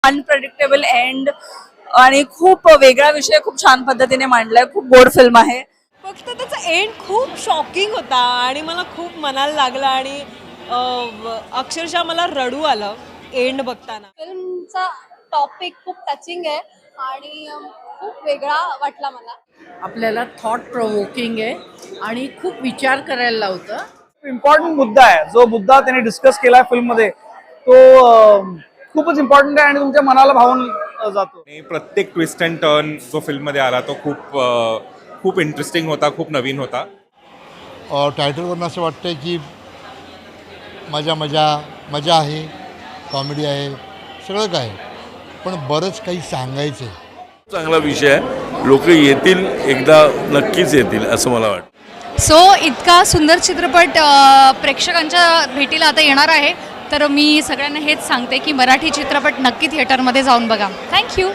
Unpredictable end आणि खूप वेगळा विषय खूप छान पद्धतीने मांडलाय. खूप गोड फिल्म आहे. फक्त त्याचा एंड खूप शॉकिंग होता आणि मला खूप मनाला लागला आणि अक्षरशः मला रडू आलं एंड बघताना. फिल्मचा टॉपिक खूप टचिंग आहे आणि खूप वेगळा वाटला मला. आपल्याला थॉट प्रोवोकिंग आहे आणि खूप विचार करायला लावतं. इम्पॉर्टंट मुद्दा आहे. जो मुद्दा त्यांनी डिस्कस केला फिल्ममध्ये तो खूपच इम्पॉर्टंट आहे आणि तुमच्या मनाला भावून जातो. प्रत्येक ट्विस्ट अँड टर्न जो फिल्ममध्ये आला तो खूप इंटरेस्टिंग होता, खूप नवीन होता. टायटलवरून असं वाटतं की मजा आहे, कॉमेडी आहे, सगळं काय, पण बरंच काही सांगायचं आहे. चांगला विषय आहे. लोक येतील, एकदा नक्कीच येतील असं मला वाटतं. सो इतका सुंदर चित्रपट प्रेक्षकांच्या भेटीला आता येणार आहे, तर मी सगळ्यांना हेच सांगते की मराठी चित्रपट नक्की थिएटरमध्ये जाऊन बघा. थँक्यू.